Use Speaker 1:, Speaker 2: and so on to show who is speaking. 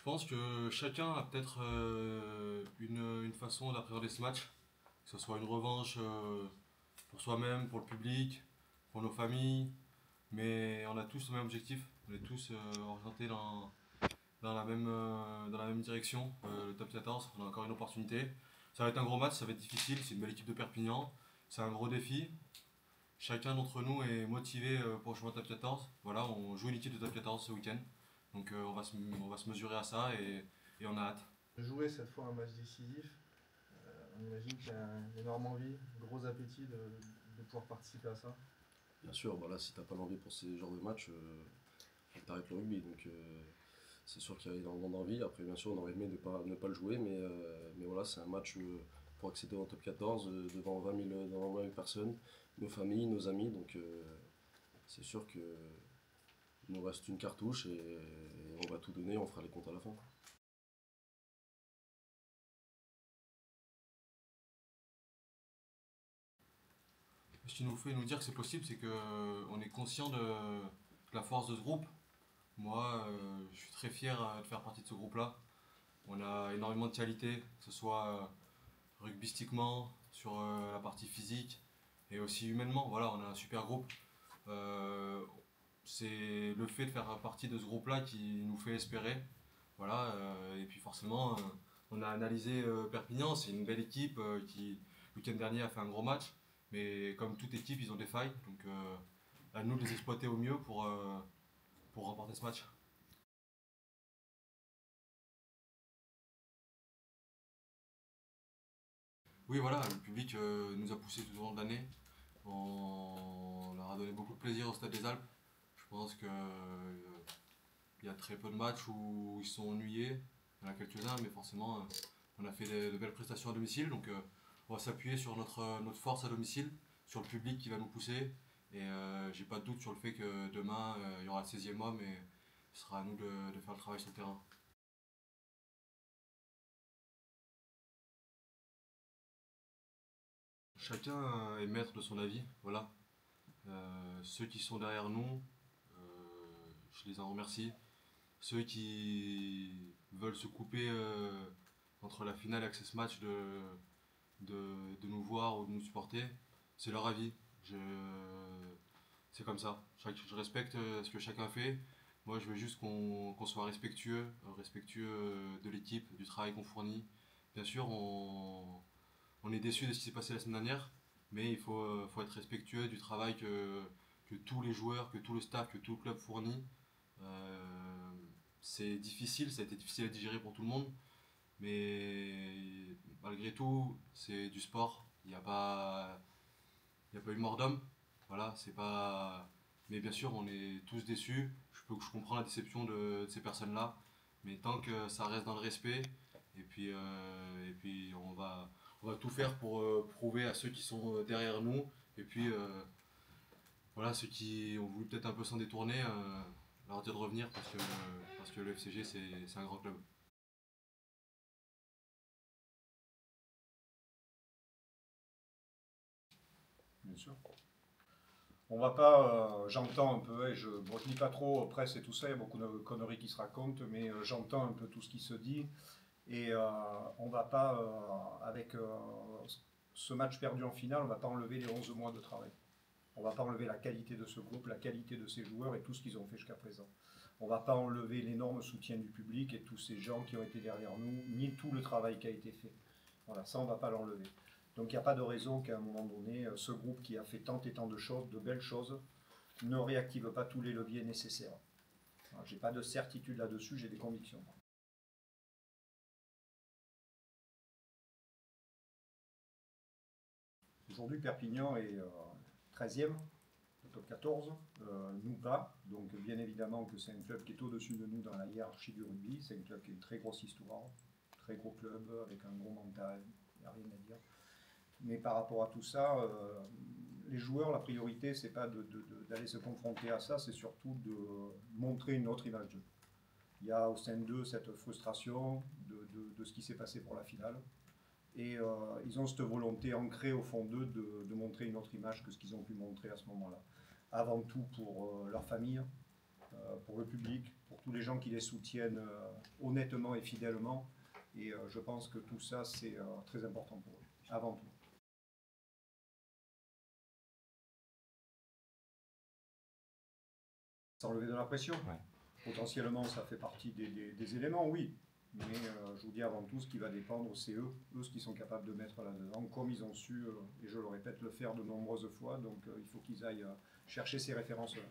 Speaker 1: Je pense que chacun a peut-être une façon d'appréhender ce match, que ce soit une revanche pour soi-même, pour le public, pour nos familles, mais on a tous le même objectif, on est tous orientés dans la même direction, le top 14, on a encore une opportunité. Ça va être un gros match, ça va être difficile, c'est une belle équipe de Perpignan, c'est un gros défi. Chacun d'entre nous est motivé pour jouer au top 14. Voilà, on joue une équipe de top 14 ce week-end. Donc on va se mesurer à ça et on a hâte.
Speaker 2: Jouer cette fois un match décisif, on imagine qu'il y a une énorme envie, un gros appétit de pouvoir participer à ça.
Speaker 3: Bien sûr, voilà, si t'as pas l'envie pour ces genres de matchs, t'arrêtes le rugby. Donc c'est sûr qu'il y a énormément d'envie. Après, bien sûr, on aurait aimé ne pas le jouer, mais voilà, c'est un match pour accéder au top 14 devant 20 000 personnes, nos familles, nos amis. Donc c'est sûr qu'il nous reste une cartouche et on va tout donner, on fera les comptes à la fin.
Speaker 1: Ce qui nous fait nous dire que c'est possible, c'est qu'on est conscient de la force de ce groupe. Moi, je suis très fier de faire partie de ce groupe-là. On a énormément de qualité, que ce soit rugbystiquement, sur la partie physique et aussi humainement. Voilà, on a un super groupe. Euh, c'est le fait de faire partie de ce groupe-là qui nous fait espérer. Voilà, et puis forcément, on a analysé Perpignan, c'est une belle équipe qui, le week-end dernier, a fait un gros match. Mais comme toute équipe, ils ont des failles. Donc à nous de les exploiter au mieux pour remporter ce match. Oui, voilà, le public nous a poussé tout au long de l'année. On leur a donné beaucoup de plaisir au Stade des Alpes. Je pense qu'il y a très peu de matchs où ils sont ennuyés. Il y en a quelques-uns, mais forcément, on a fait de belles prestations à domicile. Donc, on va s'appuyer sur notre force à domicile, sur le public qui va nous pousser. Et j'ai pas de doute sur le fait que demain, il y aura le 16e homme et ce sera à nous de faire le travail sur le terrain. Chacun est maître de son avis, voilà. Ceux qui sont derrière nous, je les en remercie. Ceux qui veulent se couper entre la finale et Access Match de nous voir ou de nous supporter, c'est leur avis. C'est comme ça. Je respecte ce que chacun fait. Moi, je veux juste qu'on soit respectueux, respectueux de l'équipe, du travail qu'on fournit. Bien sûr, on est déçu de ce qui s'est passé la semaine dernière, mais faut être respectueux du travail que tous les joueurs, que tout le staff, que tout le club fournit. Euh, c'est difficile, ça a été difficile à digérer pour tout le monde, mais malgré tout, c'est du sport. Il y a pas eu mort d'homme. Voilà, c'est pas. Mais bien sûr, on est tous déçus. Je comprends la déception de ces personnes-là, mais tant que ça reste dans le respect, et puis on va tout faire pour prouver à ceux qui sont derrière nous, et puis voilà, ceux qui ont voulu peut-être un peu s'en détourner, leur dire de revenir parce que le FCG c'est un grand club.
Speaker 4: Bien sûr. On va pas, j'entends un peu, bon, je lis pas trop presse et tout ça, il y a beaucoup de conneries qui se racontent, mais j'entends un peu tout ce qui se dit. Et on va pas, avec ce match perdu en finale, on va pas enlever les 11 mois de travail. On va pas enlever la qualité de ce groupe, la qualité de ces joueurs et tout ce qu'ils ont fait jusqu'à présent. On va pas enlever l'énorme soutien du public et tous ces gens qui ont été derrière nous, ni tout le travail qui a été fait. Voilà, ça on va pas l'enlever. Donc il n'y a pas de raison qu'à un moment donné, ce groupe qui a fait tant et tant de choses, de belles choses, ne réactive pas tous les leviers nécessaires. Je n'ai pas de certitude là-dessus, j'ai des convictions. Aujourd'hui, Perpignan est 13e, top 14, nous pas. Donc bien évidemment que c'est un club qui est au-dessus de nous dans la hiérarchie du rugby. C'est un club qui a une très grosse histoire, très gros club, avec un gros mental, il n'y a rien à dire. Mais par rapport à tout ça, les joueurs, la priorité, c'est pas d'aller se confronter à ça, c'est surtout de montrer une autre image d'eux. Il y a au sein d'eux cette frustration de ce qui s'est passé pour la finale. Et ils ont cette volonté ancrée au fond d'eux de montrer une autre image que ce qu'ils ont pu montrer à ce moment-là. Avant tout pour leur famille, pour le public, pour tout tous les gens qui les soutiennent honnêtement et fidèlement. Et je pense que tout ça, c'est très important pour eux, avant tout. S'enlever de la pression. Potentiellement, ça fait partie des éléments, oui. Mais je vous dis avant tout, ce qui va dépendre, c'est eux ce qu'ils sont capables de mettre là-dedans, comme ils ont su, et je le répète, le faire de nombreuses fois. Donc il faut qu'ils aillent chercher ces références-là.